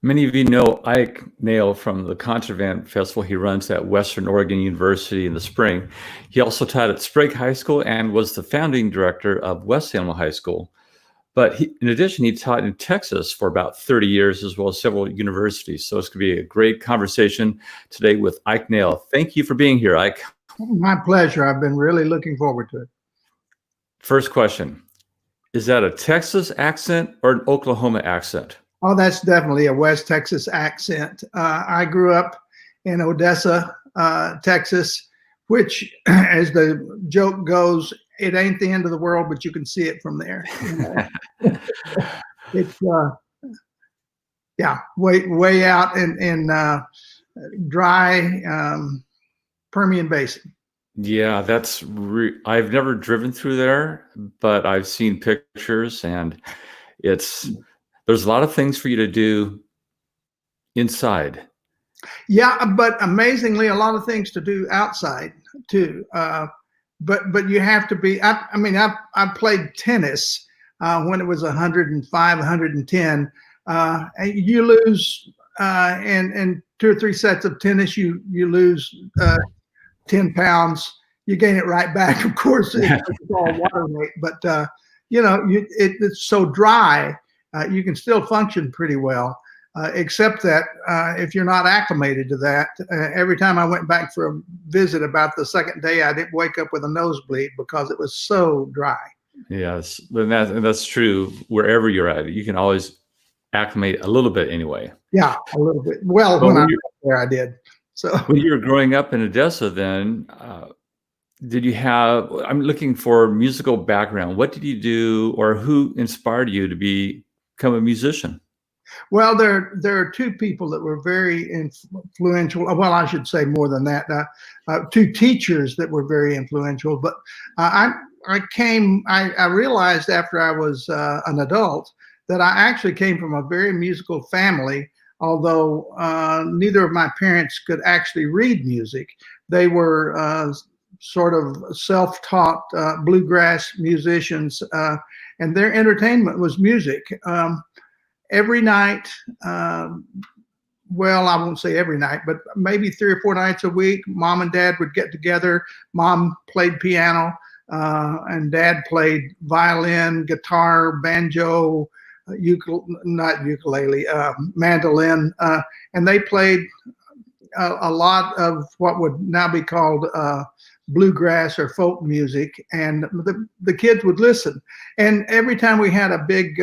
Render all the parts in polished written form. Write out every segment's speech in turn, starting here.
Many of you know Ike Nail from the Contraband Festival. He runs at Western Oregon University in the spring. He also taught at Sprague High School and was the founding director of West Salem High School. But in addition, he taught in Texas for about 30 years, as well as several universities. So it's going to be a great conversation today with Ike Nail. Thank you for being here, Ike. My pleasure. I've been really looking forward to it. First question, is that a Texas accent or an Oklahoma accent? Oh, that's definitely a West Texas accent. I grew up in Odessa, Texas, which, as the joke goes, it ain't the end of the world, but you can see it from there. It's yeah, way out in dry Permian Basin. Yeah, I've never driven through there, but I've seen pictures, and there's a lot of things for you to do inside. Yeah, but amazingly, a lot of things to do outside too. But you have to be. I played tennis when it was 105, 110. You lose in 2 or 3 sets of tennis. You lose 10 pounds. You gain it right back. Of course, it's all water weight, but it's so dry. You can still function pretty well, except that if you're not acclimated to that, every time I went back for a visit about the second day, I didn't wake up with a nosebleed because it was so dry. Yes, and that's true wherever you're at. You can always acclimate a little bit anyway. Yeah, a little bit. Well, when I was there, I did. So when you were growing up in Odessa, then did you have? I'm looking for musical background. What did you do, or who inspired you to become a musician? Well, there are 2 people that were very influential. Well, I should say more than that. 2 teachers that were very influential. But I realized after I was an adult that I actually came from a very musical family. Although neither of my parents could actually read music, they were sort of self-taught bluegrass musicians, and their entertainment was music. Every night, well, I won't say every night, but maybe 3 or 4 nights a week, Mom and Dad would get together. Mom played piano, and Dad played violin, guitar, banjo, mandolin, and they played a lot of what would now be called bluegrass or folk music, and the kids would listen. And every time we had a big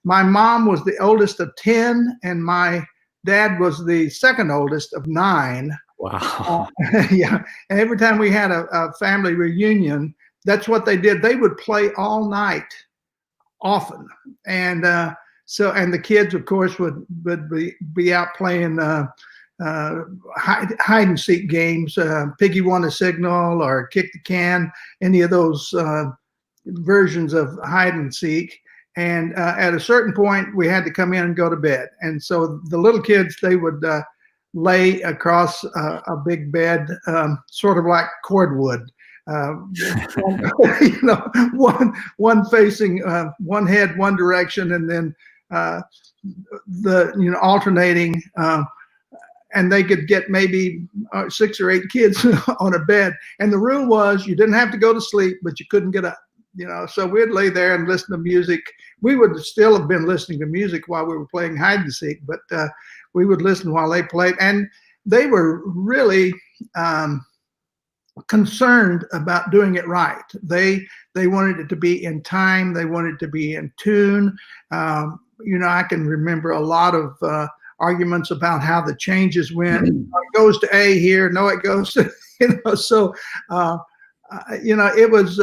my mom was the oldest of 10, and my dad was the second oldest of 9. Wow. Yeah. And every time we had a family reunion, that's what they did. They would play all night, often. And and the kids, of course, would be out playing hide and seek games, Piggy Won a Signal or Kick the Can, any of those versions of hide and seek. And at a certain point, we had to come in and go to bed. And so the little kids, they would lay across a big bed, sort of like cordwood. One facing one head one direction, and then alternating, and they could get maybe 6 or 8 kids on a bed. And the rule was you didn't have to go to sleep, but you couldn't get up. So we'd lay there and listen to music. We would still have been listening to music while we were playing hide and seek, but we would listen while they played. And they were really concerned about doing it right. They wanted it to be in time. They wanted it to be in tune. I can remember a lot of arguments about how the changes went. It goes to A here. No, it goes to, So, it was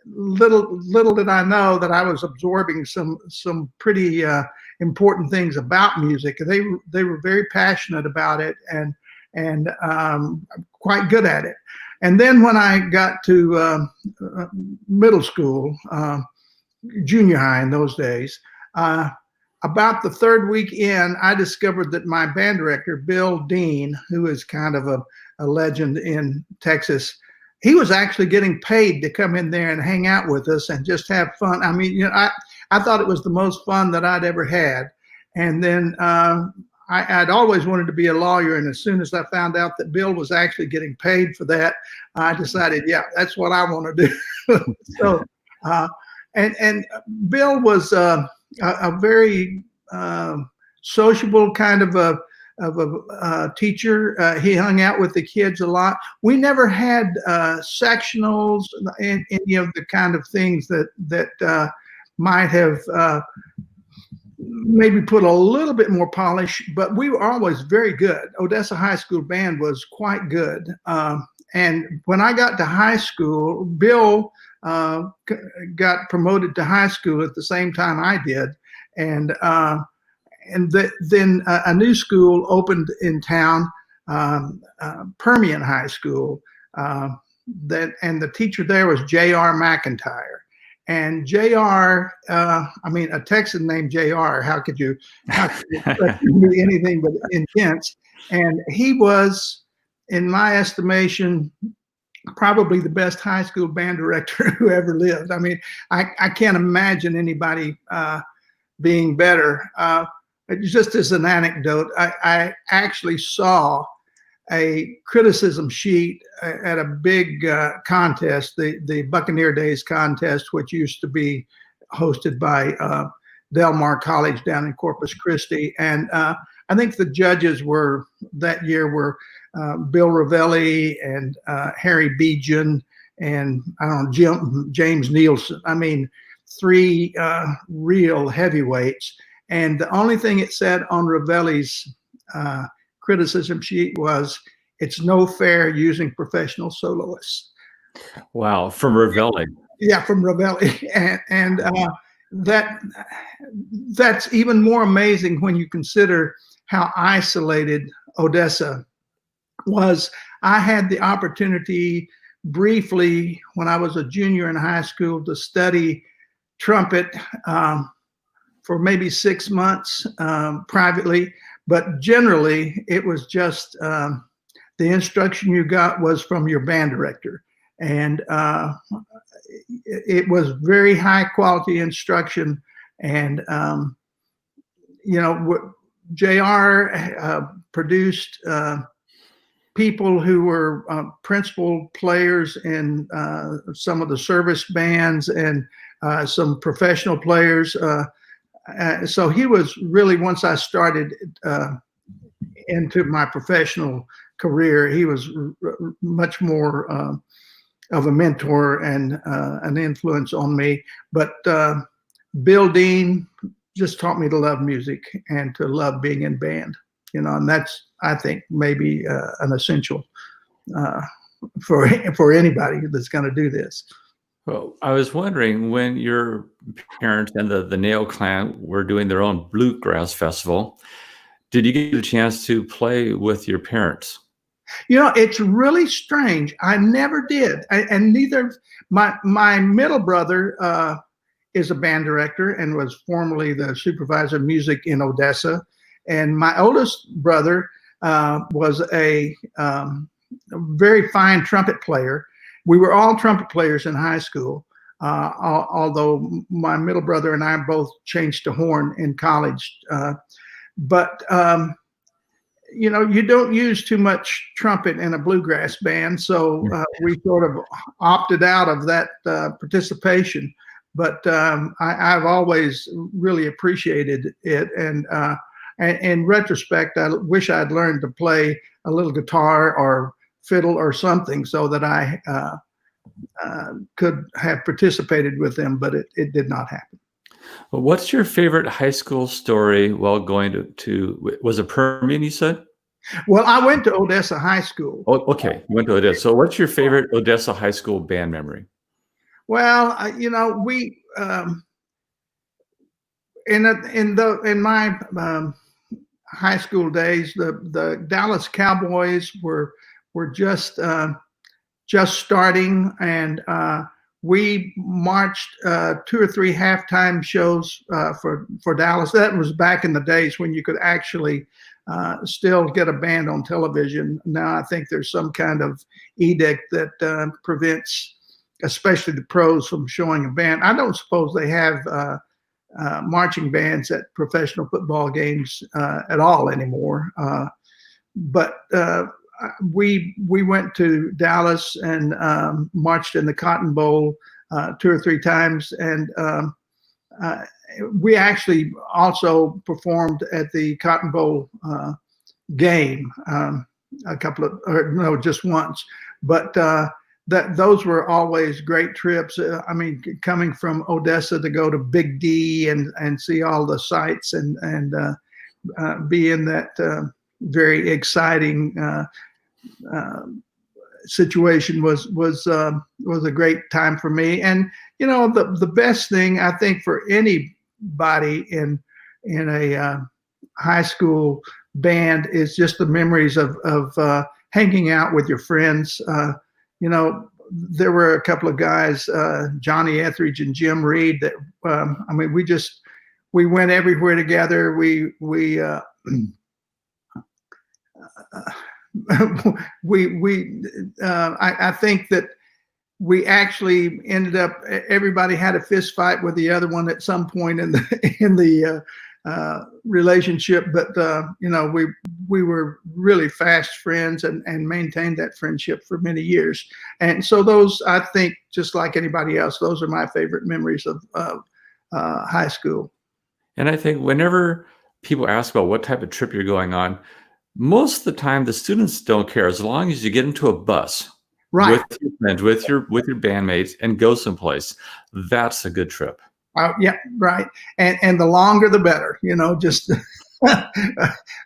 little did I know that I was absorbing some pretty important things about music. They were very passionate about it and quite good at it. And then when I got to middle school, junior high in those days, about the 3rd week in, I discovered that my band director, Bill Dean, who is kind of a legend in Texas, he was actually getting paid to come in there and hang out with us and just have fun. I mean, I thought it was the most fun that I'd ever had. And then I'd always wanted to be a lawyer. And as soon as I found out that Bill was actually getting paid for that, I decided, yeah, that's what I want to do. So, and Bill was a very sociable kind of a teacher. He hung out with the kids a lot. We never had sectionals and any of the kind of things that might have maybe put a little bit more polish, but we were always very good. Odessa High School band was quite good. And when I got to high school, Bill got promoted to high school at the same time I did. And then a new school opened in town, Permian High School. And the teacher there was J.R. McIntyre. And JR, I mean, a Texan named JR, how could you be anything but intense? And he was, in my estimation, probably the best high school band director who ever lived. I mean, I can't imagine anybody being better. Just as an anecdote, I actually saw a criticism sheet at a big contest, the Buccaneer Days contest, which used to be hosted by Del Mar College down in Corpus Christi. And I think the judges that year were Bill Ravelli and Harry Bejan and I don't know, James Nielsen. I mean, three real heavyweights. And the only thing it said on Ravelli's criticism sheet was, "It's no fair using professional soloists." Wow, from Ravelli. Yeah, from Ravelli. And that's even more amazing when you consider how isolated Odessa was. I had the opportunity briefly when I was a junior in high school to study trumpet for maybe 6 months privately. But generally, it was just the instruction you got was from your band director. And it was very high quality instruction. And, you know, JR produced people who were principal players in some of the service bands and some professional players. So he was really, once I started into my professional career, he was much more of a mentor and an influence on me. But Bill Dean just taught me to love music and to love being in band, you know, and that's, I think, maybe an essential for anybody that's going to do this. Well, I was wondering, when your parents and the Nail clan were doing their own bluegrass festival, did you get a chance to play with your parents? You know, it's really strange. I never did. And neither, my middle brother is a band director and was formerly the supervisor of music in Odessa. And my oldest brother was a very fine trumpet player. We were all trumpet players in high school, although my middle brother and I both changed to horn in college. But you know, you don't use too much trumpet in a bluegrass band, so we sort of opted out of that participation. But I've always really appreciated it, and in retrospect, I wish I'd learned to play a little guitar or fiddle or something so that I could have participated with them, but it did not happen. Well, what's your favorite high school story while going to was it Permian, you said? Well, I went to Odessa High School. Oh, okay. You went to Odessa. So what's your favorite Odessa High School band memory? Well, you know, we in my high school days, the Dallas Cowboys were just starting, and we marched 2 or 3 halftime shows for Dallas. That was back in the days when you could actually still get a band on television. Now I think there's some kind of edict that prevents, especially the pros, from showing a band. I don't suppose they have marching bands at professional football games at all anymore. But we went to Dallas and marched in the Cotton Bowl 2 or 3 times, and we actually also performed at the Cotton Bowl game just once. But those were always great trips. I mean, coming from Odessa to go to Big D and see all the sights and be in that very exciting situation was a great time for me. And you know, the best thing I think for anybody in a high school band is just the memories of hanging out with your friends. You know, there were a couple of guys, Johnny Etheridge and Jim Reed, that I mean, we went everywhere together. I think that we actually ended up, everybody had a fist fight with the other one at some point in the relationship, but you know, we were really fast friends and maintained that friendship for many years. And so those, I think, just like anybody else, those are my favorite memories of high school. And I think whenever people ask about what type of trip you're going on, most of the time the students don't care as long as you get into a bus, right, with your friends, with your bandmates, and go someplace. That's a good trip. Yeah, right. And the longer the better, you know, just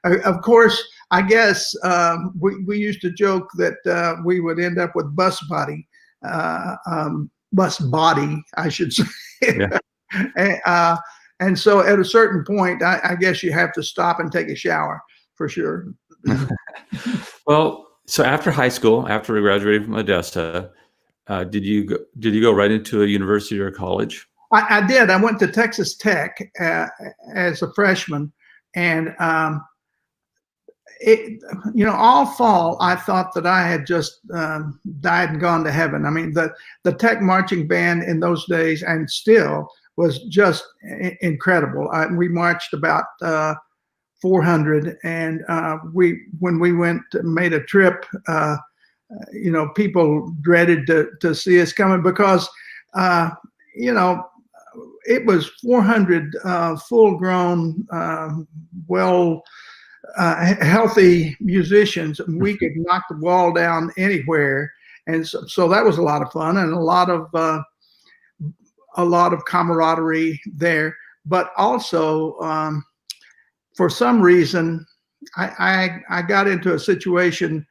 of course, I guess we used to joke that we would end up with bus body, I should say. Yeah. And so at a certain point, I guess you have to stop and take a shower for sure. Well, so after high school, after we graduated from Odessa, did you go right into a university or a college? I did. I went to Texas Tech as a freshman, and you know, all fall I thought that I had just died and gone to heaven. I mean, the Tech marching band in those days, and still, was just incredible. We marched about 400, and when we made a trip, you know, people dreaded to see us coming because you know, it was 400 full-grown, healthy musicians. We could knock the wall down anywhere, and so that was a lot of fun and a lot of camaraderie there. But also, for some reason, I got into a situation.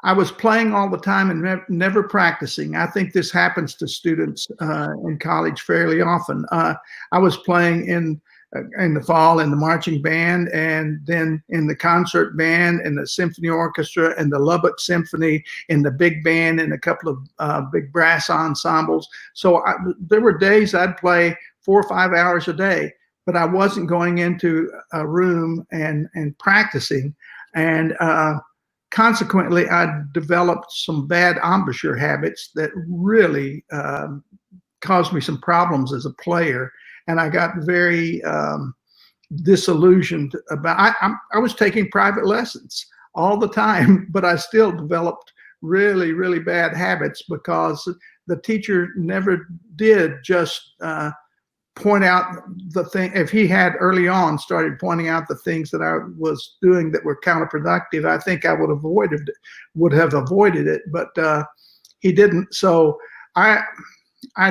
I was playing all the time and never practicing. I think this happens to students in college fairly often. I was playing in the fall in the marching band, and then in the concert band, and the symphony orchestra, and the Lubbock Symphony, in the big band, and a couple of big brass ensembles. So there were days I'd play 4 or 5 hours a day, but I wasn't going into a room and practicing. And consequently, I developed some bad embouchure habits that really caused me some problems as a player. And I got very disillusioned about. I was taking private lessons all the time, but I still developed really, really bad habits because the teacher never did just point out the thing. If he had early on started pointing out the things that I was doing that were counterproductive, I think I would have avoided it, but he didn't. So I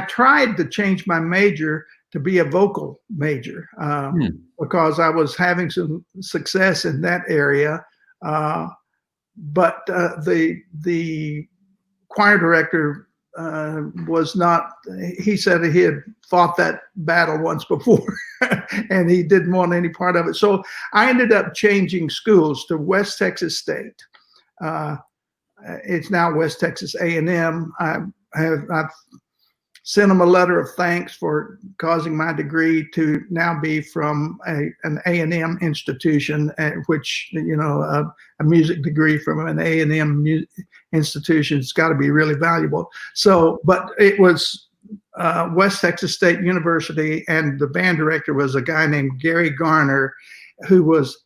tried to change my major to be a vocal major because I was having some success in that area. But the choir director was not, he said he had fought that battle once before and he didn't want any part of it. So I ended up changing schools to West Texas State. It's now West Texas A&M. I've sent them a letter of thanks for causing my degree to now be from an A&M institution, which, you know, a music degree from an A&M institution has got to be really valuable. So, but it was West Texas State University, and the band director was a guy named Gary Garner, who was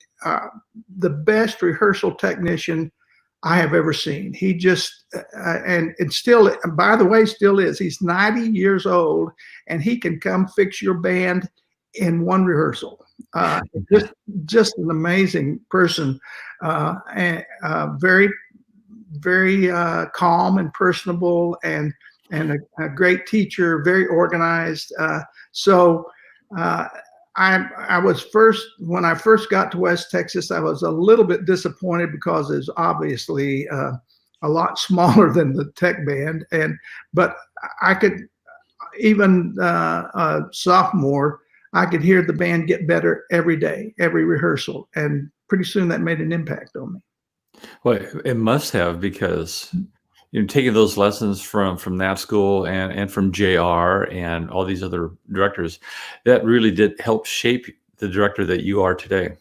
the best rehearsal technician I have ever seen. He just, and still, by the way, still is. He's 90 years old, and he can come fix your band in one rehearsal. Just an amazing person, and very, very calm and personable, and a great teacher, very organized. I was when I first got to West Texas, I was a little bit disappointed because it's obviously a lot smaller than the tech band, but I could, even sophomore, I could hear the band get better every day, every rehearsal, and pretty soon that made an impact on me. Well, it must have, because taking those lessons from that school and from JR and all these other directors, that really did help shape the director that you are today.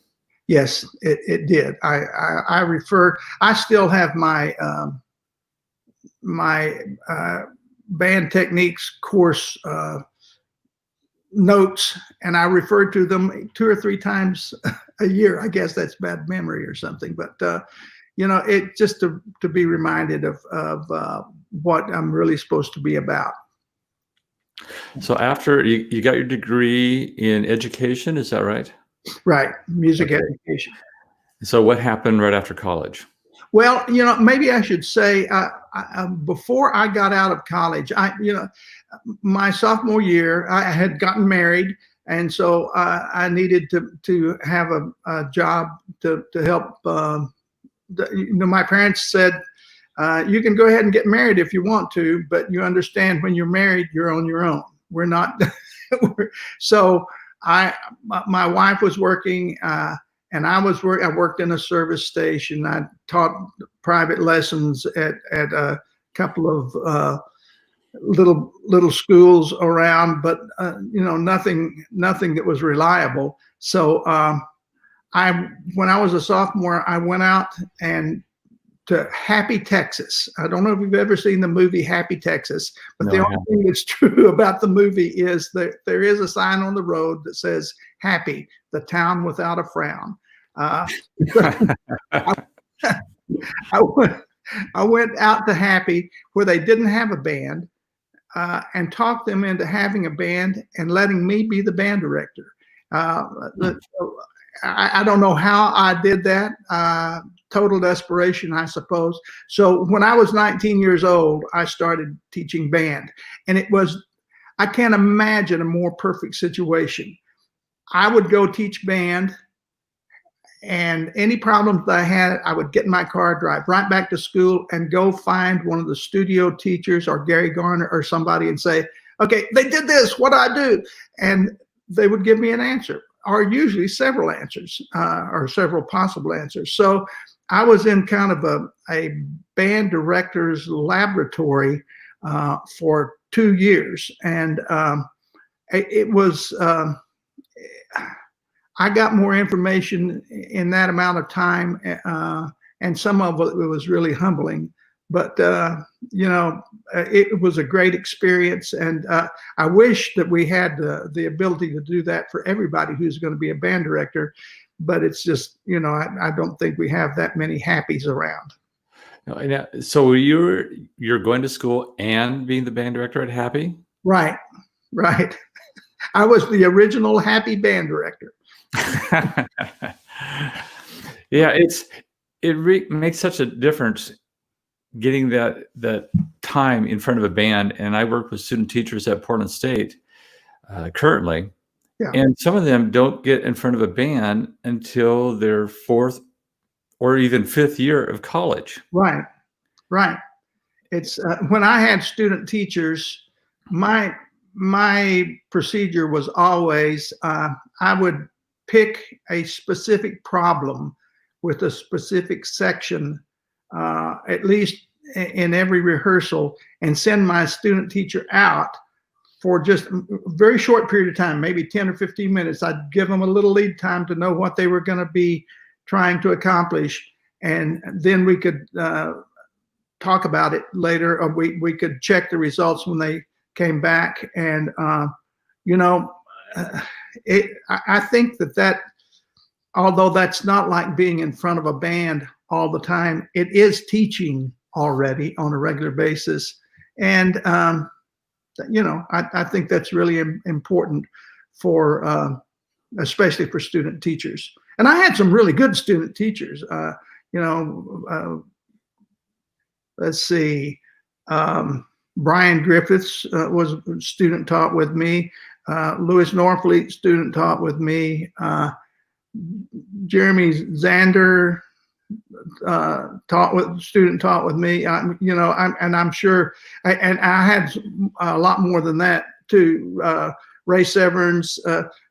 Yes, it did. I still have my band techniques course notes, and I refer to them 2 or 3 times a year. I guess that's bad memory or something, but it just to be reminded of what I'm really supposed to be about. So after you got your degree in education, is that right? Right, music education. So what happened right after college? Well, maybe I should say before I got out of college, my sophomore year, I had gotten married, and so I needed to have a job to help. My parents said, you can go ahead and get married if you want to, but you understand when you're married, you're on your own. We're not. So my wife was working, and I worked in a service station. I taught private lessons at a couple of little schools around, but nothing that was reliable. So when I was a sophomore, I went out to Happy, Texas. I don't know if you've ever seen the movie Happy, Texas, but the only thing that's true about the movie is that there is a sign on the road that says Happy, the town without a frown. I went out to Happy, where they didn't have a band, and talked them into having a band and letting me be the band director. I don't know how I did that. Total desperation, I suppose. So when I was 19 years old, I started teaching band, and I can't imagine a more perfect situation. I would go teach band, and any problems that I had, I would get in my car, drive right back to school, and go find one of the studio teachers or Gary Garner or somebody and say, okay, they did this, what do I do? And they would give me an answer, or usually several answers, or several possible answers. So I was in kind of a band director's laboratory for 2 years. And it was, I got more information in that amount of time, and some of it was really humbling. But, it was a great experience, and I wish that we had the ability to do that for everybody who's going to be a band director, but it's just, I don't think we have that many happies around. So you're going to school and being the band director at Happy? Right. I was the original Happy band director. Yeah, it makes such a difference getting that time in front of a band. And I work with student teachers at Portland State currently, and some of them don't get in front of a band until their 4th or even 5th year of college. Right. It's when I had student teachers, my procedure was always I would pick a specific problem with a specific section, at least in every rehearsal, and send my student teacher out for just a very short period of time, maybe 10 or 15 minutes. I'd give them a little lead time to know what they were going to be trying to accomplish, and then we could talk about it later, or we could check the results when came back, and you know, I think that although that's not like being in front of a band all the time, it is teaching already on a regular basis, and I think that's really important for especially for student teachers. And I had some really good student teachers. Let's see. Brian Griffiths was student taught with me. Louis Norfleet student taught with me. Jeremy Zander taught with me. I'm sure, and I had a lot more than that too. Ray Severns,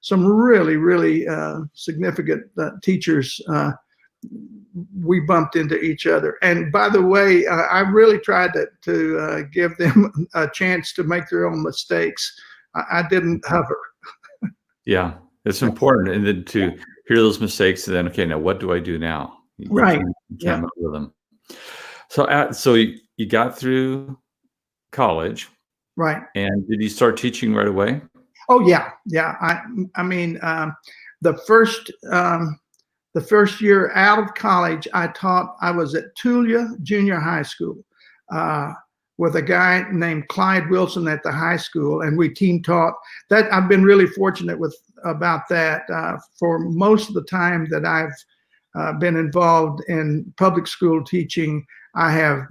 some really significant teachers. We bumped into each other, and by the way, I really tried to give them a chance to make their own mistakes. I didn't hover. Yeah, it's important, and then to hear those mistakes, and then okay, now what do I do now? Right. You can't with them. So you got through college, right? And did you start teaching right away? Oh yeah. I mean, the first year out of college, I was at Tulia Junior High School with a guy named Clyde Wilson at the high school, and we team taught. That I've been really fortunate about that. For most of the time that I've been involved in public school teaching, I have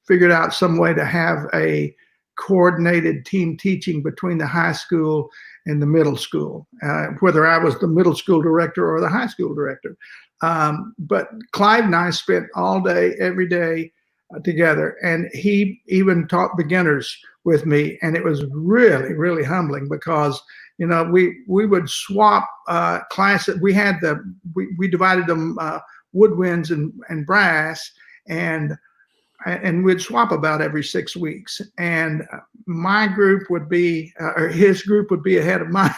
figured out some way to have a coordinated team teaching between the high school and the middle school, whether I was the middle school director or the high school director. But Clyde and I spent all day, every day together, and he even taught beginners with me, and it was really humbling because we would swap classes. We had we divided them woodwinds and brass, and we'd swap about every 6 weeks, and my group would be, or his group would be ahead of mine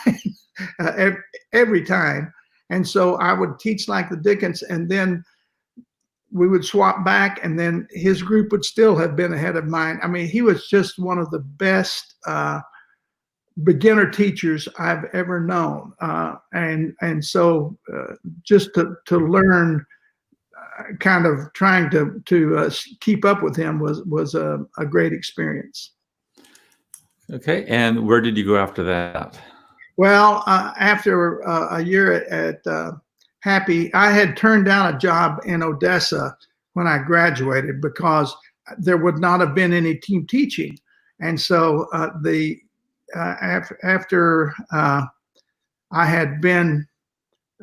every time. And so I would teach like the dickens, and then we would swap back, and then his group would still have been ahead of mine. I mean, he was just one of the best beginner teachers I've ever known. And so just to learn, kind of trying to keep up with him was a great experience. Okay, and where did you go after that? Well, after a year at Happy, I had turned down a job in Odessa when I graduated because there would not have been any team teaching, and so after I had been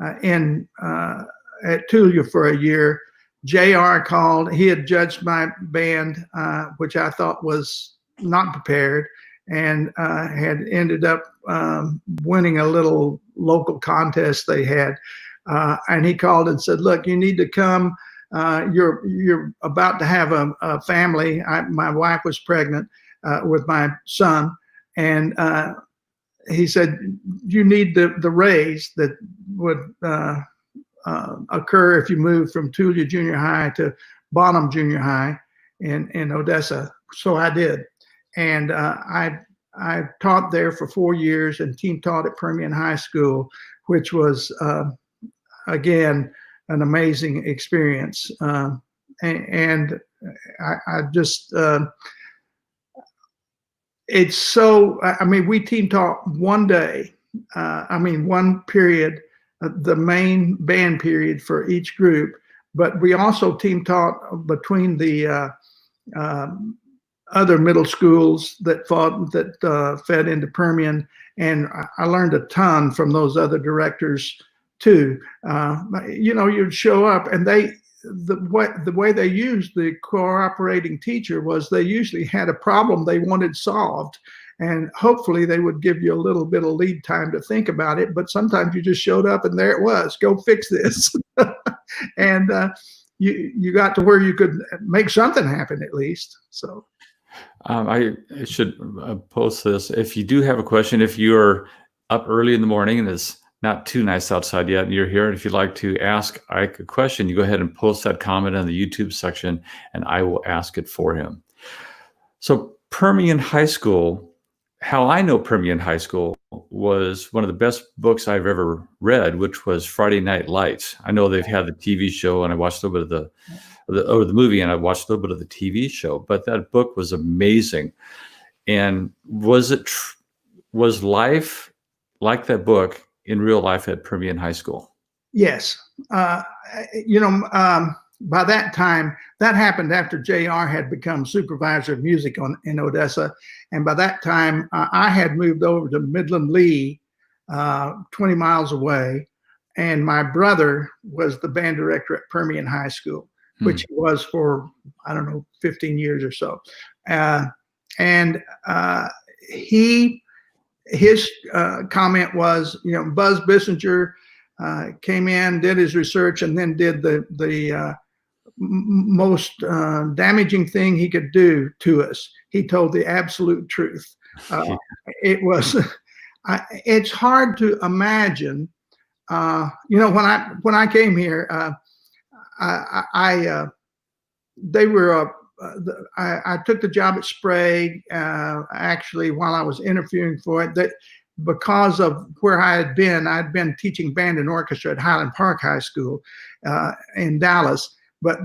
at Tulia for a year, JR called. He had judged my band, which I thought was not prepared, and had ended up winning a little local contest they had. And he called and said, "Look, you need to come. You're about to have a family." My wife was pregnant with my son, and he said, "You need the raise that would occur if you move from Tulia Junior High to Bonham Junior High in Odessa." So I did, and I taught there for 4 years and team taught at Permian High School, which was again an amazing experience. And I just it's so. I mean, we team taught one day. One period. The main band period for each group, but we also team taught between the other middle schools that fed into Permian, and I learned a ton from those other directors too. You'd show up, and the way they used the cooperating teacher was they usually had a problem they wanted solved. And hopefully they would give you a little bit of lead time to think about it. But sometimes you just showed up and there it was. Go fix this. And you got to where you could make something happen at least. So I should post this. If you do have a question, if you're up early in the morning and it's not too nice outside yet and you're here, and if you'd like to ask Ike a question, you go ahead and post that comment in the YouTube section and I will ask it for him. So Permian High School, how I know Permian High School was one of the best books I've ever read, which was Friday Night Lights. I know they've had the TV show, and I watched a little bit of the movie, and I watched a little bit of the TV show. But that book was amazing. And was life like that book in real life at Permian High School? Yes. You know, by that time, that happened after JR had become supervisor of music in Odessa. And by that time, I had moved over to Midland Lee, 20 miles away. And my brother was the band director at Permian High School, which he was for, I don't know, 15 years or so. His comment was, you know, Buzz Bissinger came in, did his research, and then did the most damaging thing he could do to us. He told the absolute truth. It was, it's hard to imagine. You know, when I came here, I took the job at Sprague actually while I was interviewing for it. That because of where I'd been teaching band and orchestra at Highland Park High School in Dallas. But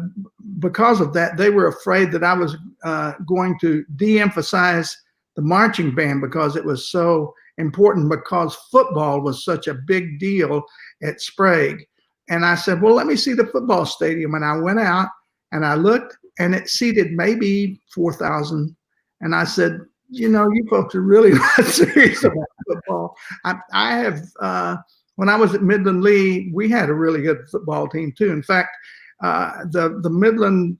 because of that, they were afraid that I was going to de-emphasize the marching band because it was so important, because football was such a big deal at Sprague. And I said, well, let me see the football stadium. And I went out and I looked, and it seated maybe 4,000. And I said, you know, you folks are really not serious about football. I have, when I was at Midland Lee, we had a really good football team too. In fact, the Midland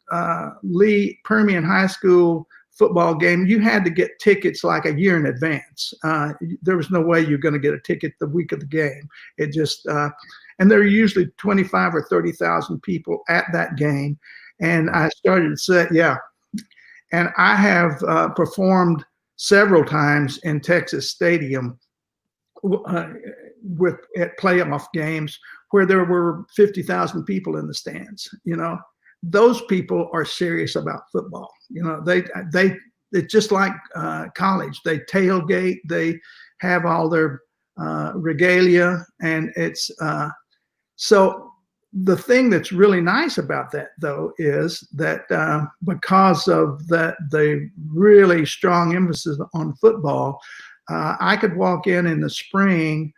Lee Permian High School football game, you had to get tickets like a year in advance. There was no way you're going to get a ticket the week of the game. It just, and there were usually 25 or 30,000 people at that game. And I started to say, yeah. And I have performed several times in Texas Stadium at playoff games where there were 50,000 people in the stands. You know, those people are serious about football. You know, it's just like college. They tailgate, they have all their regalia, and it's so. The thing that's really nice about that, though, is that because of the really strong emphasis on football, I could walk in the spring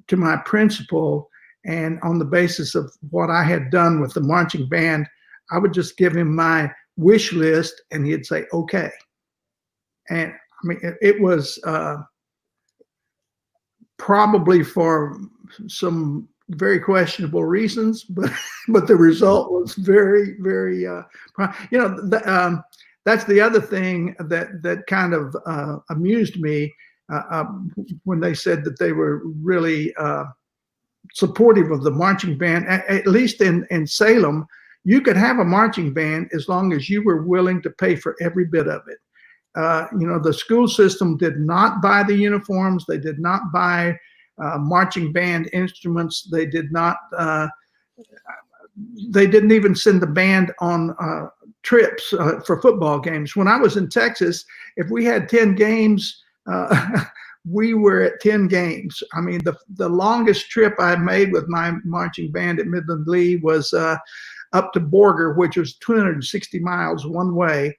to my principal, and on the basis of what I had done with the marching band, I would just give him my wish list, and he'd say, okay. And I mean, it was probably for some very questionable reasons, but the result was very, very, you know, that's the other thing that kind of amused me when they said that they were really supportive of the marching band. At least in Salem, you could have a marching band as long as you were willing to pay for every bit of it. You know, the school system did not buy the uniforms. They did not buy marching band instruments. They did not. They didn't even send the band on trips for football games. When I was in Texas, if we had 10 games, we were at 10 games. I mean, the longest trip I made with my marching band at Midland Lee was up to Borger, which was 260 miles one way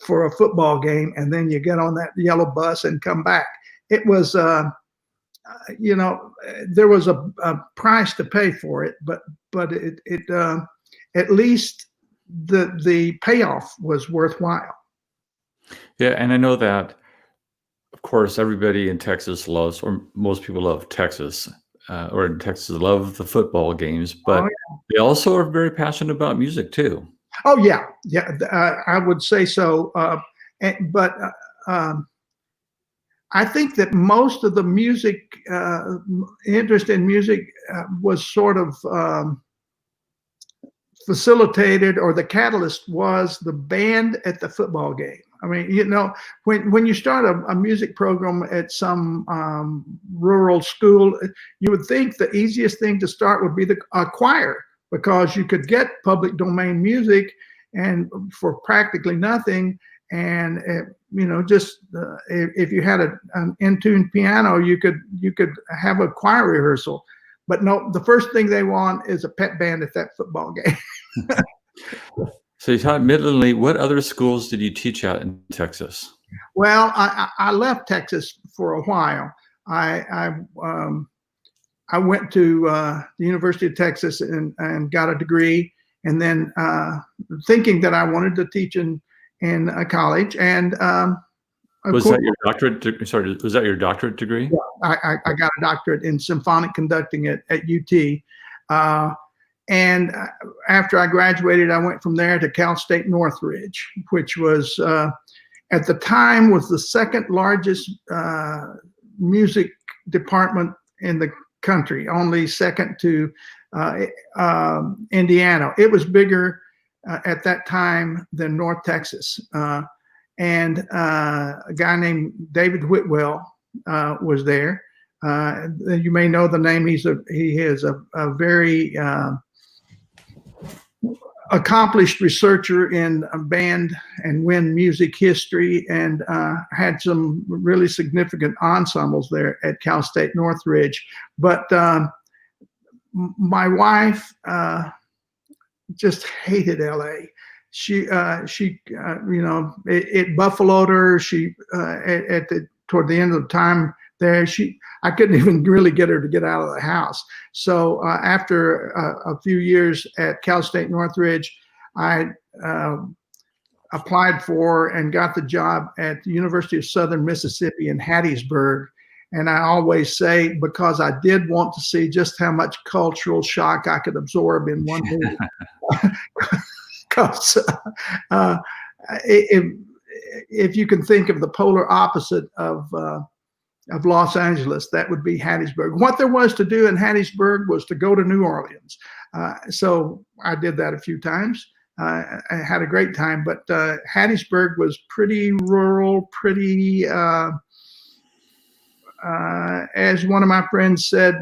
for a football game, and then you get on that yellow bus and come back. It was. You know, there was a price to pay for it, but it at least the payoff was worthwhile. Yeah, and I know that, of course, everybody in Texas loves, or most people love Texas, or in Texas love the football games, but they also are very passionate about music too. Oh yeah, yeah, I would say so. But I think that most of the music, interest in music was sort of facilitated, or the catalyst was the band at the football game. I mean, you know, when you start a music program at some rural school, you would think the easiest thing to start would be a choir, because you could get public domain music and for practically nothing, and just if you had an in-tune piano, you could have a choir rehearsal. But no, the first thing they want is a pep band at that football game. So you taught Midland Lee. What other schools did you teach at in Texas? Well, I left Texas for a while. I went to the University of Texas and got a degree, and then thinking that I wanted to teach in a college. And was that your doctorate? Sorry, was that your doctorate degree? Yeah, I got a doctorate in symphonic conducting at UT. And after I graduated, I went from there to Cal State Northridge, which was at the time was the second largest music department in the country, only second to Indiana. It was bigger at that time than North Texas. And a guy named David Whitwell was there. You may know the name. He is a very accomplished researcher in band and wind music history, and had some really significant ensembles there at Cal State Northridge. But my wife just hated LA. She it buffaloed her. She toward the end of the time there, I couldn't even really get her to get out of the house. So after a few years at Cal State Northridge, I applied for and got the job at the University of Southern Mississippi in Hattiesburg. And I always say, because I did want to see just how much cultural shock I could absorb in one movie. Because if you can think of the polar opposite of Los Angeles, that would be Hattiesburg. What there was to do in Hattiesburg was to go to New Orleans. So I did that a few times. I had a great time, but Hattiesburg was pretty rural, pretty, as one of my friends said,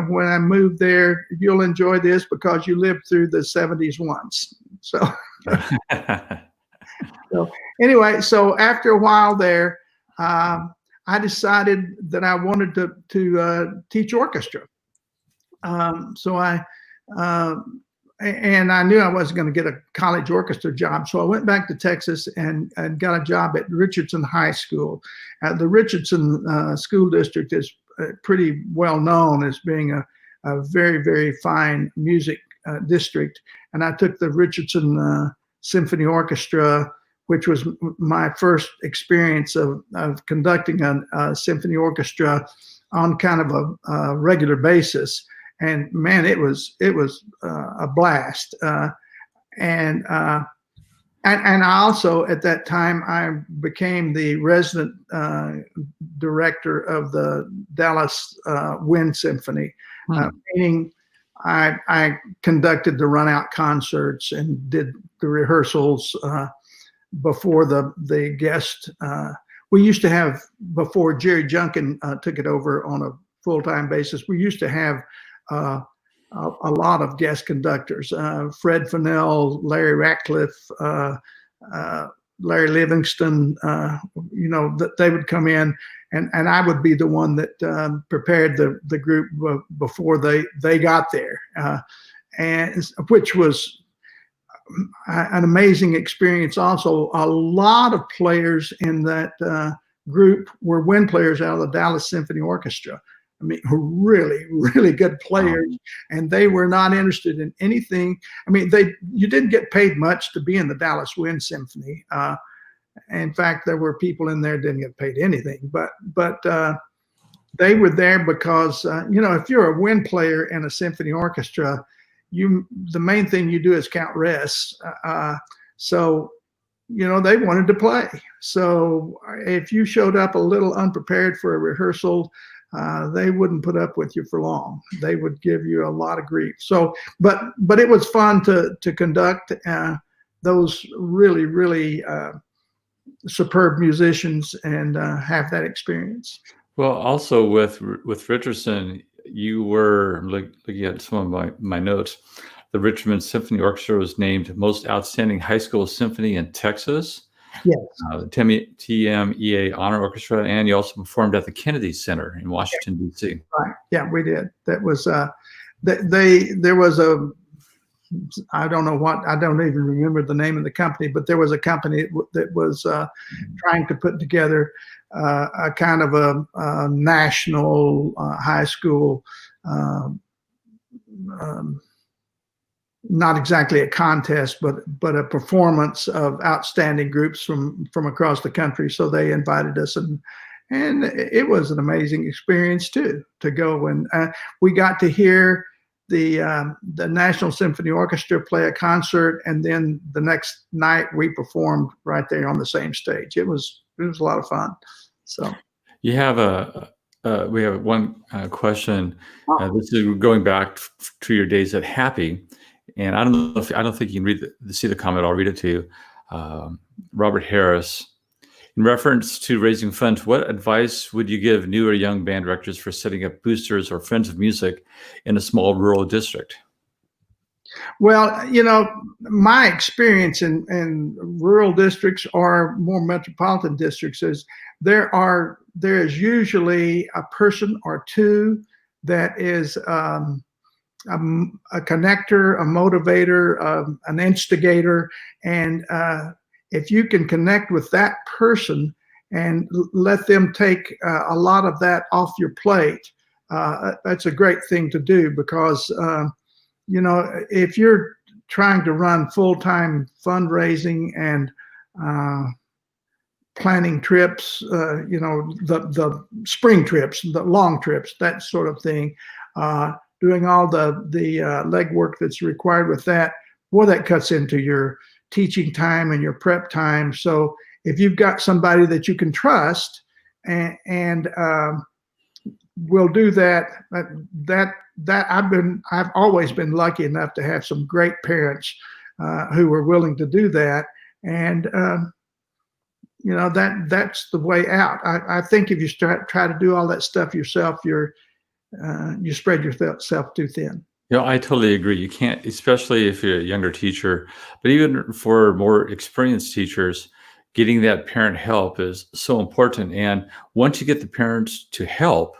when I moved there, you'll enjoy this because you lived through the 70s once. So, anyway, so after a while there, I decided that I wanted to teach orchestra. And I knew I wasn't going to get a college orchestra job. So I went back to Texas and got a job at Richardson High School. The Richardson School District is pretty well known as being a very, very fine music district. And I took the Richardson Symphony Orchestra, which was my first experience of conducting a symphony orchestra on kind of a regular basis. And man, it was a blast. And I also, at that time, I became the resident director of the Dallas Wind Symphony, meaning I conducted the run-out concerts and did the rehearsals before the guest. We used to have, before Jerry Junkin took it over on a full-time basis, we used to have a lot of guest conductors, Fred Fennell, Larry Ratcliffe, Larry Livingston, that they would come in and I would be the one that prepared the group before they got there, and which was an amazing experience. Also, a lot of players in that group were wind players out of the Dallas Symphony Orchestra. I mean, really, really good players, and they were not interested in anything. I mean, you didn't get paid much to be in the Dallas Wind Symphony. In fact, there were people in there that didn't get paid anything, but they were there because if you're a wind player in a symphony orchestra, the main thing you do is count rests. So they wanted to play. So if you showed up a little unprepared for a rehearsal, they wouldn't put up with you for long. They would give you a lot of grief. So, but it was fun to conduct those really, really superb musicians and have that experience. Well, also with Richardson, you were looking at some of my notes. The Richmond Symphony Orchestra was named most outstanding high school symphony in Texas. Yes. The TMEA Honor Orchestra, and you also performed at the Kennedy Center in Washington, D.C. Right. Yeah, we did. That was there was a, I don't know what, I don't even remember the name of the company, but there was a company that was trying to put together a kind of a national high school, um, not exactly a contest, but a performance of outstanding groups from across the country. So they invited us, and it was an amazing experience too, to go. And we got to hear the National Symphony Orchestra play a concert, and then the next night we performed right there on the same stage. It was a lot of fun. So You have we have one question. This is going back to your days at Happy, and I don't think you can see the comment. I'll read it to you. Robert Harris. In reference to raising funds, what advice would you give new or young band directors for setting up boosters or friends of music in a small rural district? well, my experience in rural districts or more metropolitan districts is there is usually a person or two that is a connector, a motivator, an instigator, and if you can connect with that person and let them take a lot of that off your plate, that's a great thing to do, because if you're trying to run full-time fundraising and planning trips, the spring trips, the long trips, that sort of thing, doing all the legwork that's required with that, boy, that cuts into your teaching time and your prep time. So if you've got somebody that you can trust and will do that, I've always been lucky enough to have some great parents who were willing to do that, and that's the way out. I think if you try to do all that stuff yourself, you spread yourself too thin. I totally agree. You can't, especially if you're a younger teacher, but even for more experienced teachers, getting that parent help is so important. And once you get the parents to help,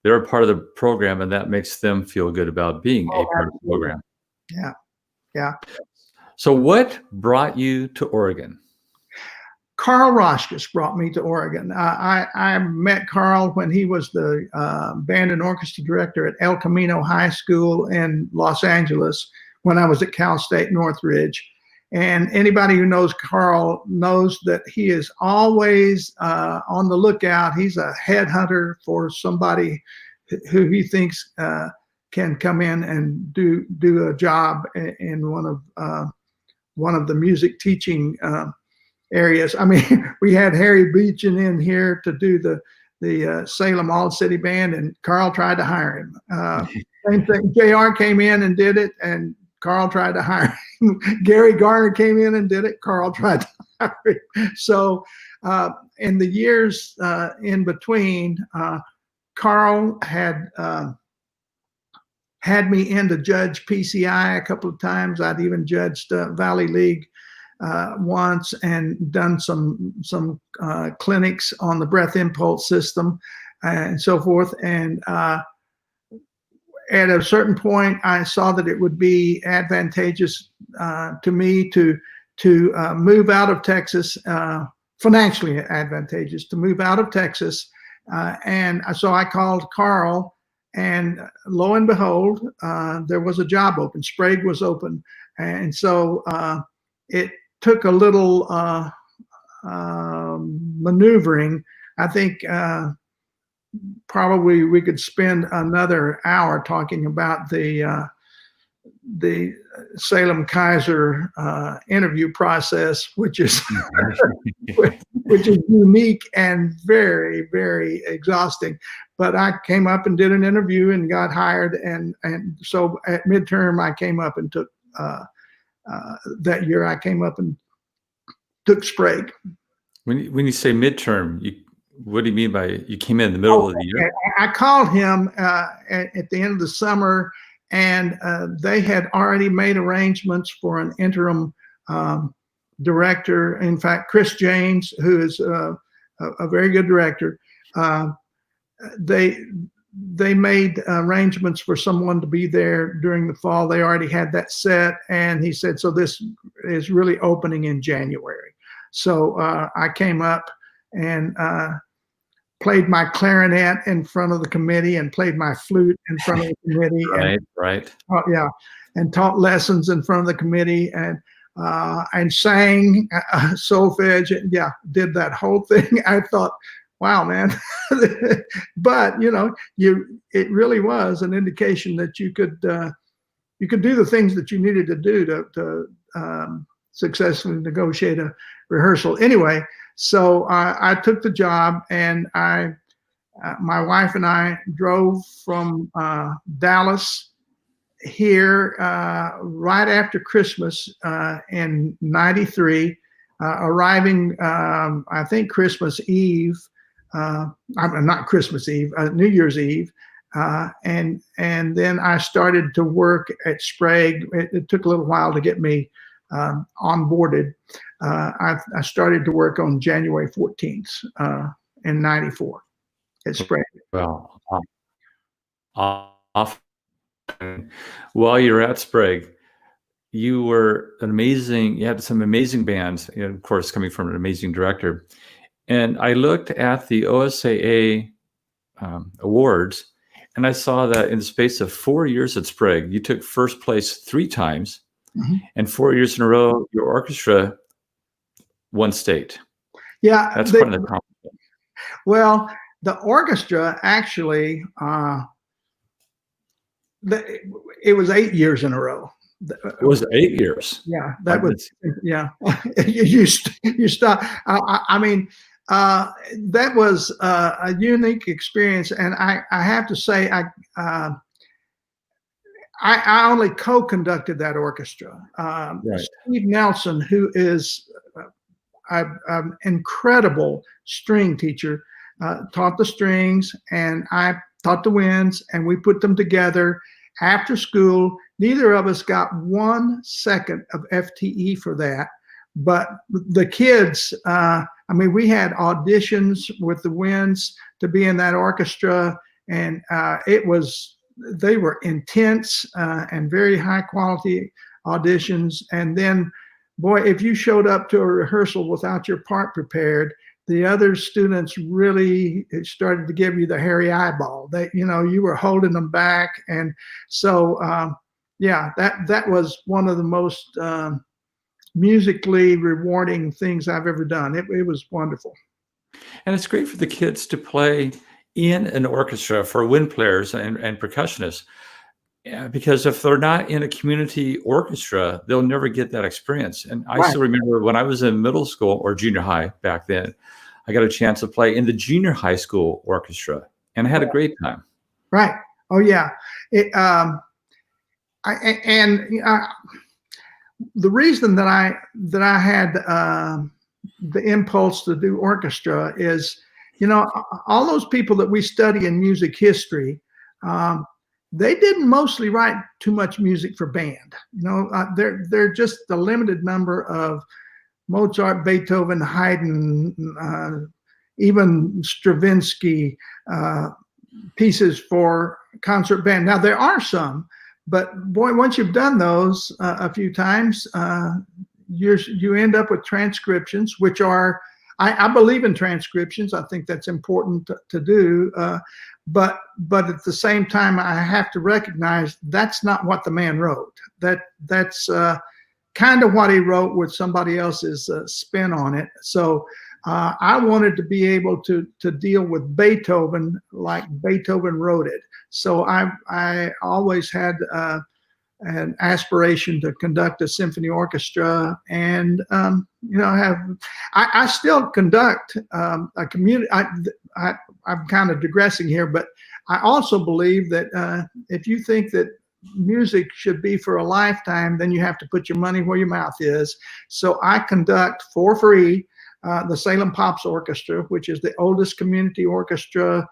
they're a part of the program, and that makes them feel good about being a part of the program. Yeah. Yeah. So what brought you to Oregon? Carl Roskis brought me to Oregon. I met Carl when he was the band and orchestra director at El Camino High School in Los Angeles when I was at Cal State Northridge. And anybody who knows Carl knows that he is always on the lookout. He's a headhunter for somebody who he thinks can come in and do a job in one of the music teaching areas. I mean, we had Harry Beechin in here to do the Salem All City Band, and Carl tried to hire him. Same thing. JR came in and did it, and Carl tried to hire him. Gary Garner came in and did it. Carl tried to hire him. So in the years in between, Carl had me in to judge PCI a couple of times. I'd even judged Valley League once, and done some clinics on the breath impulse system and so forth. And at a certain point, I saw that it would be advantageous to me to move out of Texas, financially advantageous to move out of Texas. And so I called Carl, and lo and behold, there was a job open. Sprague was open. And so it took a little maneuvering. I think probably we could spend another hour talking about the Salem Kaiser interview process, which is which is unique and very, very exhausting. But I came up and did an interview and got hired, and so at midterm I came up and took that year I came up and took Sprague. When you say midterm, what do you mean by you came in the middle of the year? I called him at the end of the summer, and they had already made arrangements for an interim director. In fact, Chris James, who is a very good director, they made arrangements for someone to be there during the fall. They already had that set, and he said, so this is really opening in January. So I came up and played my clarinet in front of the committee and played my flute in front of the committee. Right. Yeah, and taught lessons in front of the committee and sang solfege. And yeah, did that whole thing. I thought, wow, man. But it really was an indication that you could do the things that you needed to do to successfully negotiate a rehearsal. Anyway, so I took the job, and my wife and I drove from Dallas here right after Christmas in '93, arriving I think Christmas Eve. Not Christmas Eve, New Year's Eve, and then I started to work at Sprague. It took a little while to get me onboarded. I started to work on January 14th in '94 at Sprague. Well, off. While you're at Sprague, you had some amazing bands, of course, coming from an amazing director. And I looked at the OSAA awards, and I saw that in the space of 4 years at Sprague, you took first place 3 times, and 4 years in a row, your orchestra won state. Yeah, that's quite an accomplishment. Well, the orchestra actually, it was 8 years in a row. It was 8 years. Yeah, that was. Yeah, you stop. I mean, that was a unique experience, and I have to say, I only co-conducted that orchestra. Right. Steve Nelson, who is an incredible string teacher, taught the strings, and I taught the winds, and we put them together after school. Neither of us got 1 second of FTE for that, but the kids, we had auditions with the winds to be in that orchestra, and they were intense and very high quality auditions. And then, boy, if you showed up to a rehearsal without your part prepared, the other students really started to give you the hairy eyeball. You were holding them back. And so, that was one of the most musically rewarding things I've ever done. It was wonderful. And it's great for the kids to play in an orchestra for wind players and percussionists. Yeah, because if they're not in a community orchestra, they'll never get that experience. And I still remember when I was in middle school or junior high back then, I got a chance to play in the junior high school orchestra, and I had a great time. Right. Oh yeah. The reason that I had the impulse to do orchestra is, all those people that we study in music history, they didn't mostly write too much music for band. They're just the limited number of Mozart, Beethoven, Haydn, even Stravinsky pieces for concert band. Now there are some, but boy, once you've done those a few times, you end up with transcriptions, which are, I believe in transcriptions. I think that's important to do. But at the same time, I have to recognize that's not what the man wrote. That's kind of what he wrote with somebody else's spin on it. So I wanted to be able to deal with Beethoven like Beethoven wrote it. So I always had an aspiration to conduct a symphony orchestra, and I still conduct a community. I'm kind of digressing here, but I also believe that if you think that music should be for a lifetime, then you have to put your money where your mouth is. So I conduct for free the Salem Pops Orchestra, which is the oldest community orchestra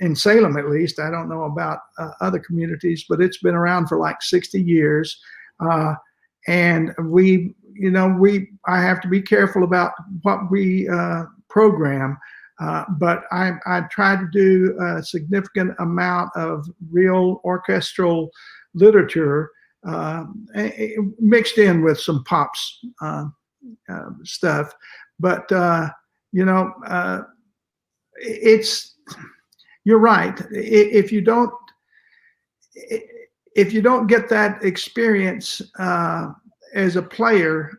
in Salem, at least. I don't know about other communities, but it's been around for like 60 years. And we you know, I have to be careful about what we program, but I try to do a significant amount of real orchestral literature mixed in with some pops stuff. But you know, you're right. If you don't get that experience as a player,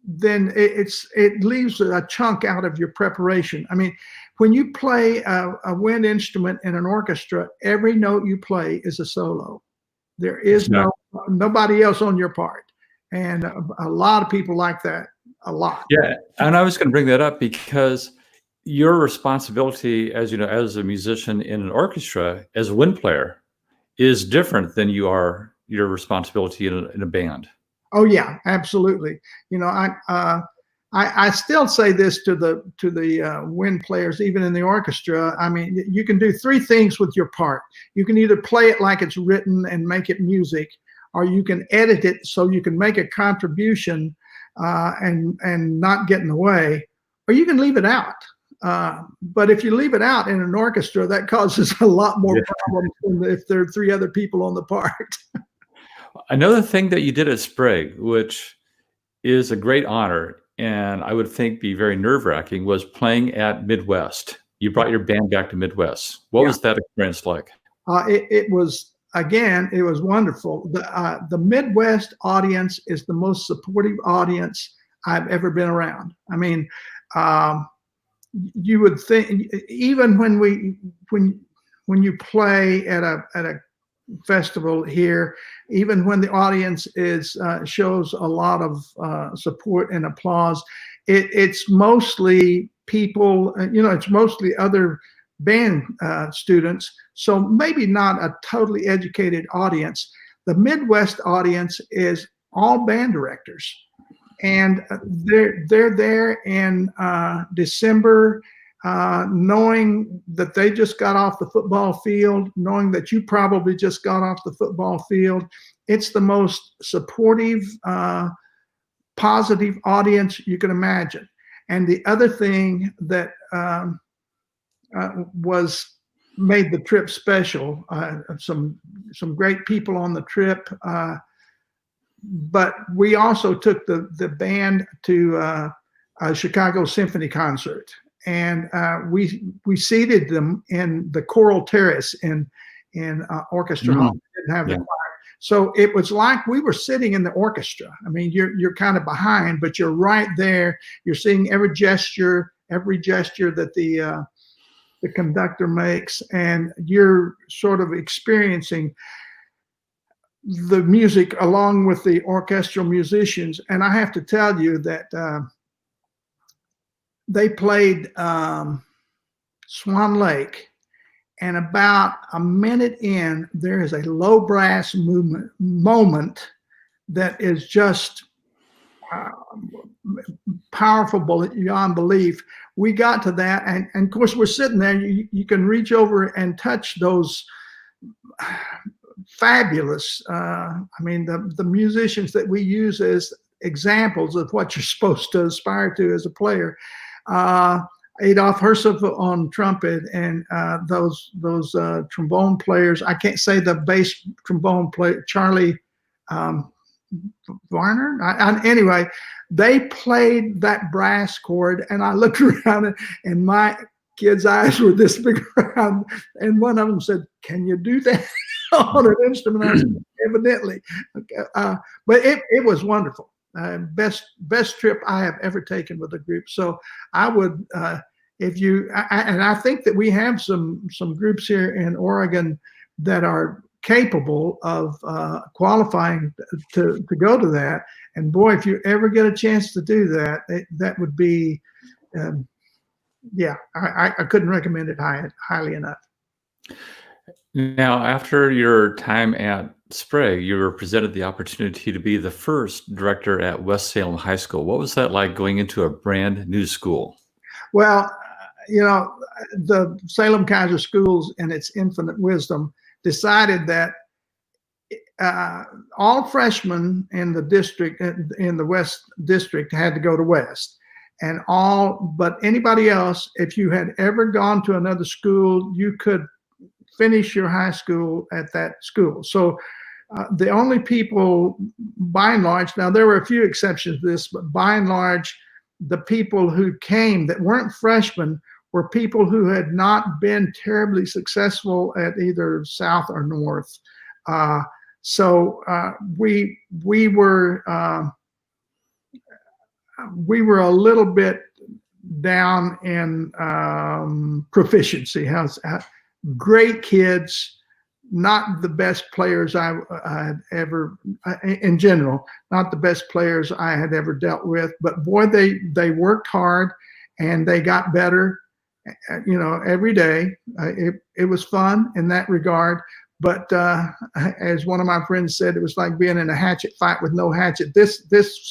then it leaves a chunk out of your preparation. I mean, when you play a wind instrument in an orchestra, every note you play is a solo. There is nobody else on your part, and a lot of people like that a lot. Yeah, and I was going to bring that up because your responsibility, as you know, as a musician in an orchestra, as a wind player, is different than your responsibility in a band. Oh yeah, absolutely. You know, I still say this to the wind players, even in the orchestra. I mean, you can do three things with your part. You can either play it like it's written and make it music, or you can edit it so you can make a contribution and not get in the way, or you can leave it out. But if you leave it out in an orchestra, that causes a lot more problems than if there are three other people on the part. Another thing that you did at Sprague, which is a great honor, and I would think be very nerve-wracking, was playing at Midwest. You brought your band back to Midwest. What was that experience like? It was, again, it was wonderful. The Midwest audience is the most supportive audience I've ever been around. I mean, you would think, even when you play at a festival here, even when the audience shows a lot of support and applause, it's mostly people, you know, it's mostly other band students, so maybe not a totally educated audience. The Midwest audience is all band directors, and they're there in December, knowing that they just got off the football field, knowing that you probably just got off the football field. It's the most supportive, positive audience you can imagine. And the other thing that made the trip special, some great people on the trip, but we also took the band to a Chicago Symphony concert. And we seated them in the choral terrace in orchestra hall. We didn't have the choir, so it was like we were sitting in the orchestra. I mean, you're kind of behind, but you're right there. You're seeing every gesture that the conductor makes, and you're sort of experiencing the music along with the orchestral musicians. And I have to tell you that they played Swan Lake, and about a minute in, there is a low brass moment that is just powerful beyond belief. We got to that, and of course we're sitting there. You can reach over and touch those fabulous. I mean, the musicians that we use as examples of what you're supposed to aspire to as a player. Adolf Hersov on trumpet, and those trombone players. I can't say the bass trombone player, Charlie Varner. Anyway, they played that brass chord, and I looked around, and my kids' eyes were this big around, and one of them said, "Can you do that on an instrument?" I said, "Evidently." But it was wonderful. Best trip I have ever taken with a group. So I would, and I think that we have some groups here in Oregon that are capable of qualifying to go to that. And boy, if you ever get a chance to do that, that would be, I couldn't recommend it highly enough. Now, after your time at Sprague, you were presented the opportunity to be the first director at West Salem High School. What was that like, going into a brand new school? Well, you know, the Salem Kaiser Schools, in its infinite wisdom, decided that all freshmen in the district, in the West district, had to go to West, and but anybody else, if you had ever gone to another school, you could finish your high school at that school. So the only people, by and large, now there were a few exceptions to this, but by and large, the people who came that weren't freshmen were people who had not been terribly successful at either South or North. So we were a little bit down in proficiency. Great kids, not the best players I had ever, in general, not the best players I had ever dealt with. But boy, they worked hard and they got better, every day. It was fun in that regard. But as one of my friends said, it was like being in a hatchet fight with no hatchet. This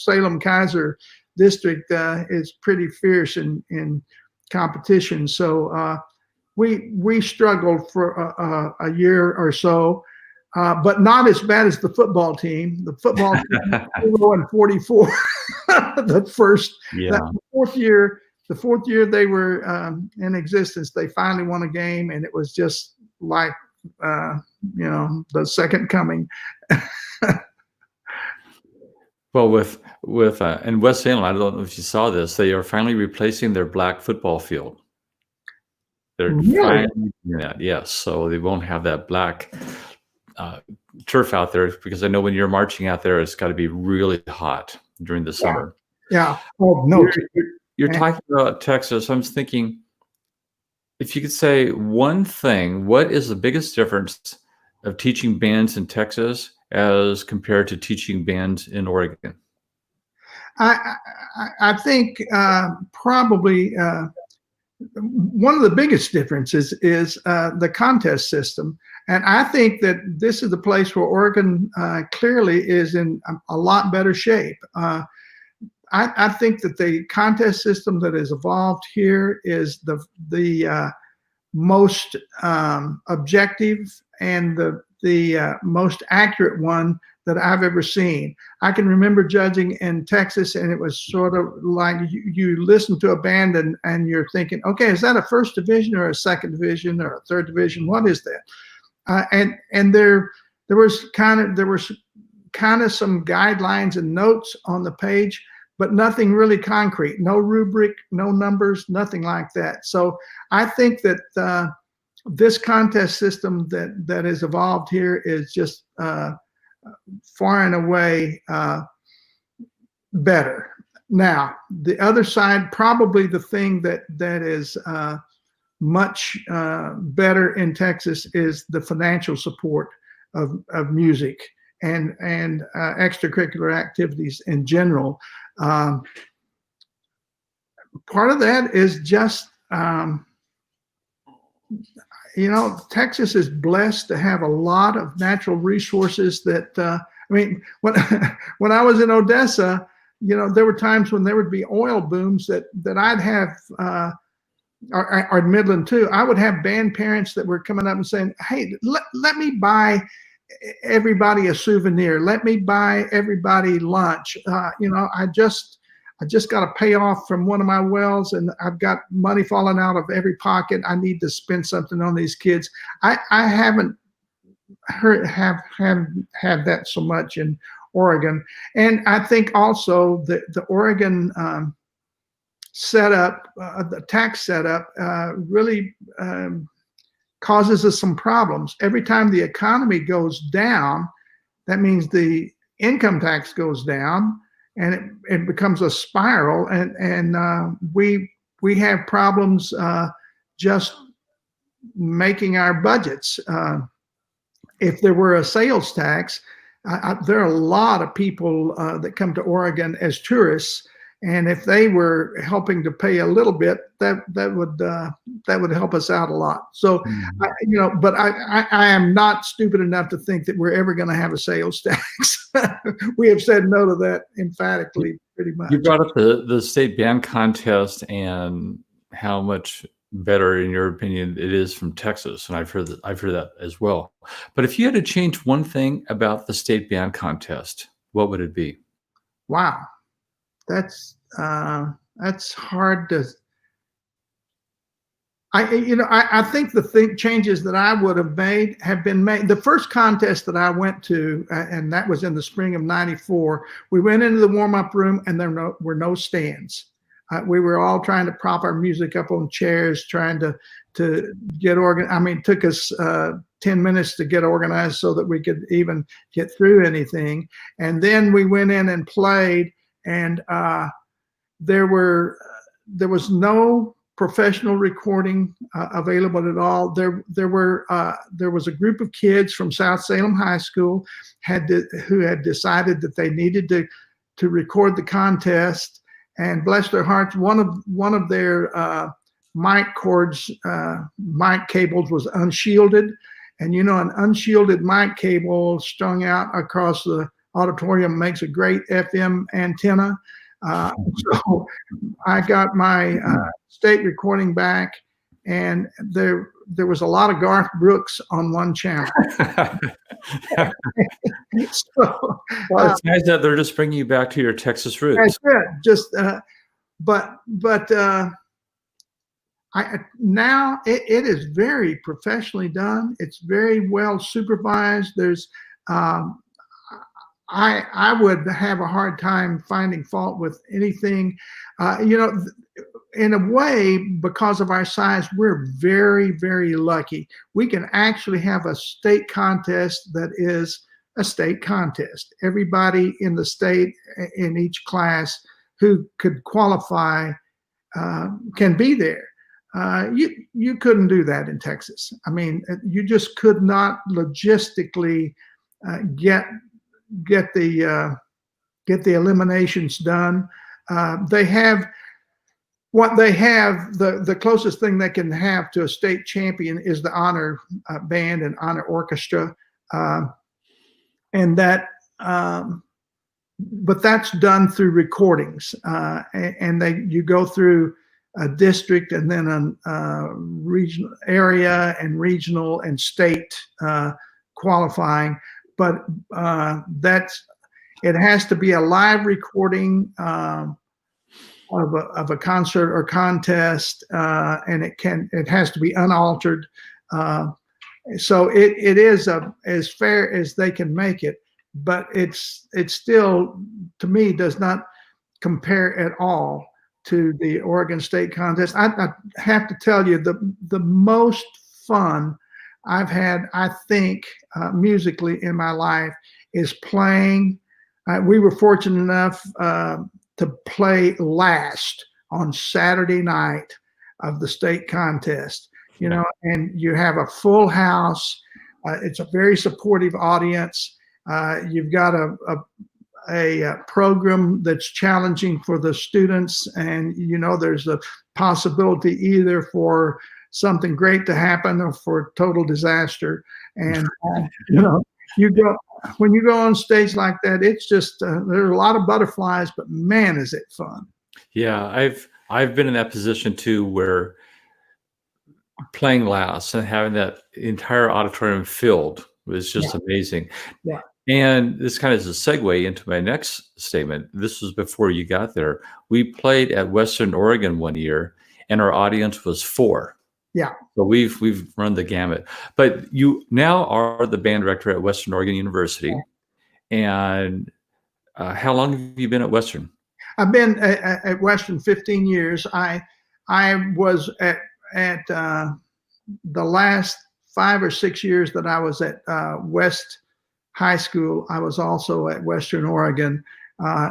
Salem-Keizer district is pretty fierce in competition. So we struggled for a year or so, but not as bad as the football team. The football team 0-44. The fourth year they were in existence, they finally won a game, and it was just like the second coming. Well, with in West Salem, I don't know if you saw this, they are finally replacing their black football field. They're finally doing that, yes. So they won't have that black turf out there, because I know when you're marching out there, it's got to be really hot during the summer. Yeah. Oh no. You're talking about Texas. I was thinking, if you could say one thing, what is the biggest difference of teaching bands in Texas as compared to teaching bands in Oregon? I think probably one of the biggest differences is the contest system. And I think that this is the place where Oregon clearly is in a lot better shape. I think that the contest system that has evolved here is the most objective and the most accurate one that I've ever seen. I can remember judging in Texas, and it was sort of like you listen to a band and you're thinking, okay, is that a first division or a second division or a third division? What is that? And there was kind of some guidelines and notes on the page, but nothing really concrete, no rubric, no numbers, nothing like that. So I think that this contest system that has evolved here is just far and away better. Now, the other side, probably the thing that is much better in Texas is the financial support of music and extracurricular activities in general. Part of that is just, Texas is blessed to have a lot of natural resources that, when I was in Odessa, there were times when there would be oil booms that I'd have, or in Midland too, I would have band parents that were coming up and saying, hey, let me buy everybody a souvenir. Let me buy everybody lunch. I just got to pay off from one of my wells, and I've got money falling out of every pocket. I need to spend something on these kids. I haven't had that so much in Oregon. And I think also the Oregon setup, the tax setup, really causes us some problems. Every time the economy goes down, that means the income tax goes down, and it becomes a spiral, and we have problems just making our budgets. If there were a sales tax, there are a lot of people that come to Oregon as tourists, and if they were helping to pay a little bit, that would help us out a lot. So, but I am not stupid enough to think that we're ever going to have a sales tax. We have said no to that emphatically, pretty much. You brought up the state band contest and how much better, in your opinion, it is from Texas, and I've heard that as well. But if you had to change one thing about the state band contest, what would it be? Wow, that's hard to. I think the changes that I would have made have been made. The first contest that I went to, and that was in the spring of '94, we went into the warm-up room and there were no stands. We were all trying to prop our music up on chairs, trying to get organized. I mean, it took us 10 minutes to get organized so that we could even get through anything. And then we went in and played, and there was no professional recording available at all. There was a group of kids from South Salem High School who had decided that they needed to record the contest, and bless their hearts, one of their mic cords, mic cables was unshielded, and an unshielded mic cable strung out across the auditorium makes a great FM antenna. So I got my state recording back, and there was a lot of Garth Brooks on one channel. So, well, it's nice that they're just bringing you back to your Texas roots. That's it. Just, now it is very professionally done. It's very well supervised. There's, I would have a hard time finding fault with anything. In a way, because of our size, we're very, very lucky. We can actually have a state contest that is a state contest. Everybody in the state, in each class, who could qualify can be there. You couldn't do that in Texas. I mean, you just could not logistically get the eliminations done. They have what they have. The closest thing they can have to a state champion is the honor band and honor orchestra, and that. But that's done through recordings, and you go through a district and then a regional area and regional and state qualifying. But it has to be a live recording of a concert or contest, and it has to be unaltered. So it is as fair as they can make it, but it's still, to me, does not compare at all to the Oregon State contest. I have to tell you, the most fun I've had, I think, musically in my life is playing. We were fortunate enough to play last on Saturday night of the state contest, and you have a full house. It's a very supportive audience. You've got a program that's challenging for the students, and there's a possibility either for something great to happen or for total disaster. And when you go on stage like that, it's just there's a lot of butterflies, but man, is it fun. Yeah, I've been in that position too, where playing last and having that entire auditorium filled was just amazing. Yeah. And this kind of is a segue into my next statement. This was before you got there. We played at Western Oregon one year, and our audience was 4. Yeah. So we've run the gamut. But you now are the band director at Western Oregon University. And how long have you been at Western? I've been at Western 15 years. I was at the last 5 or 6 years that I was at West High School. I was also at Western Oregon.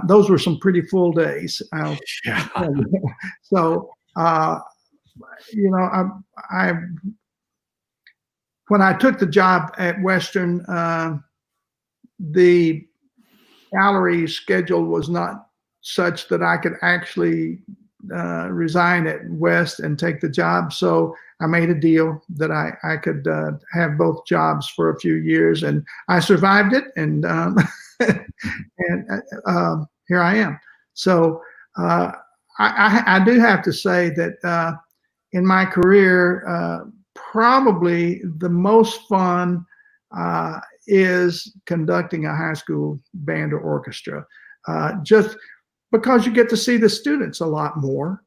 Those were some pretty full days. Yeah. So, when I took the job at Western, the salary schedule was not such that I could actually resign at West and take the job. So I made a deal that I could have both jobs for a few years, and I survived it. And here I am. So I do have to say that in my career, probably the most fun is conducting a high school band or orchestra, just because you get to see the students a lot more,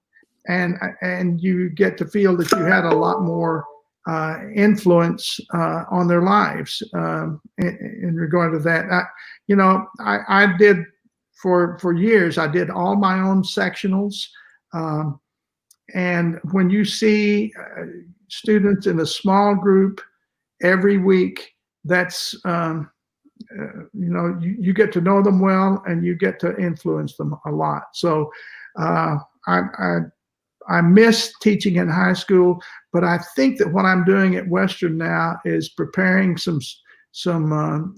and you get to feel that you had a lot more influence on their lives in regard to that. I did for years. I did all my own sectionals, and when you see students in a small group every week, that's you get to know them well, and you get to influence them a lot. So I miss teaching in high school, but I think that what I'm doing at Western now is preparing some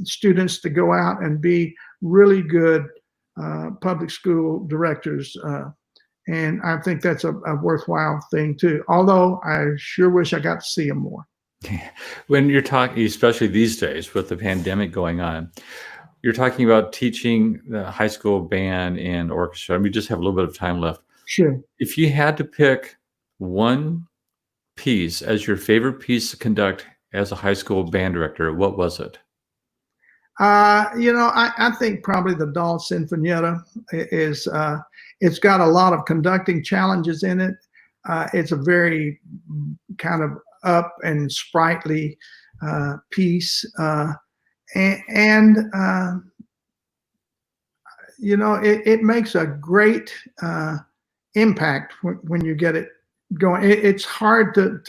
students to go out and be really good public school directors. And I think that's a worthwhile thing too, although I sure wish I got to see them more. When you're talking, especially these days with the pandemic going on, you're talking about teaching the high school band and orchestra. We just have a little bit of time left. Sure. If you had to pick one piece as your favorite piece to conduct as a high school band director, what was it? I think probably the Dahl Sinfonietta is, it's got a lot of conducting challenges in it. It's a very kind of up and sprightly piece. It makes a great impact when you get it going. It's hard to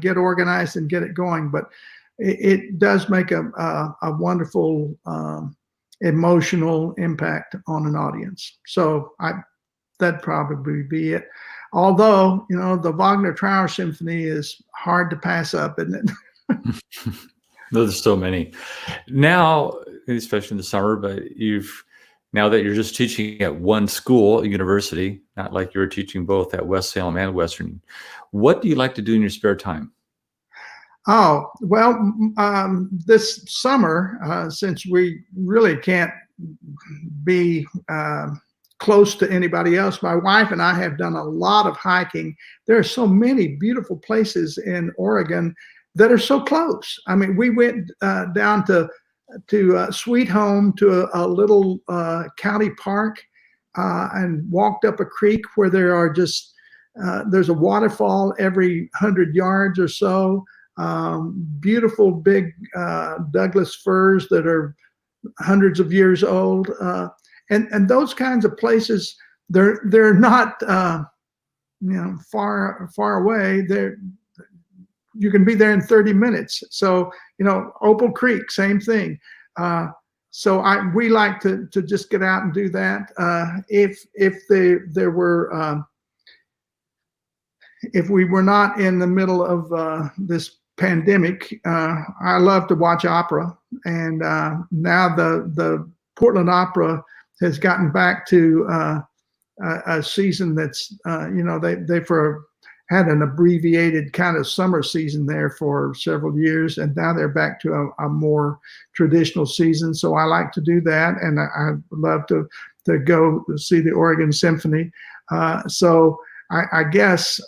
get organized and get it going, but it does make a wonderful emotional impact on an audience. So that'd probably be it. Although, the Wagner Trower Symphony is hard to pass up, isn't it? There's so many now, especially in the summer, but now that you're just teaching at one school, university, not like you were teaching both at West Salem and Western, what do you like to do in your spare time? Oh, well, this summer, since we really can't be close to anybody else, my wife and I have done a lot of hiking. There are so many beautiful places in Oregon that are so close. I mean, we went down to Sweet Home, to a little county park, and walked up a creek where there are there's a waterfall every 100 yards or so. Beautiful big Douglas firs that are hundreds of years old, and those kinds of places. They're not far away. You can be there in 30 minutes. So Opal Creek, same thing. So we like to just get out and do that. If we were not in the middle of this pandemic, I love to watch opera, and now the Portland Opera has gotten back to a season that's they had an abbreviated kind of summer season there for several years, and now they're back to a more traditional season. So I like to do that, and I love to go see the Oregon Symphony. So I guess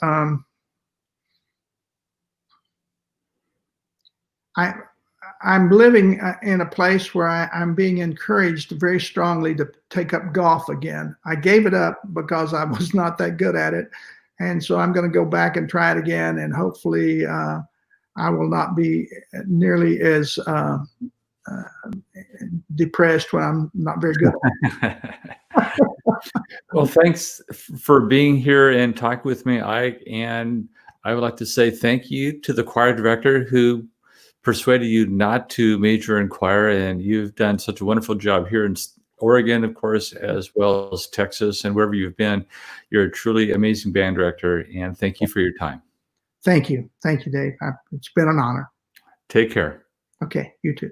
I'm living in a place where I'm being encouraged very strongly to take up golf again. I gave it up because I was not that good at it. And so I'm going to go back and try it again. And hopefully I will not be nearly as depressed when I'm not very good at it. Well, thanks for being here and talking with me, Ike. And I would like to say thank you to the choir director who persuaded you not to major in choir. And you've done such a wonderful job here in Oregon, of course, as well as Texas and wherever you've been. You're a truly amazing band director. And thank you for your time. Thank you. Thank you, Dave. It's been an honor. Take care. Okay, you too.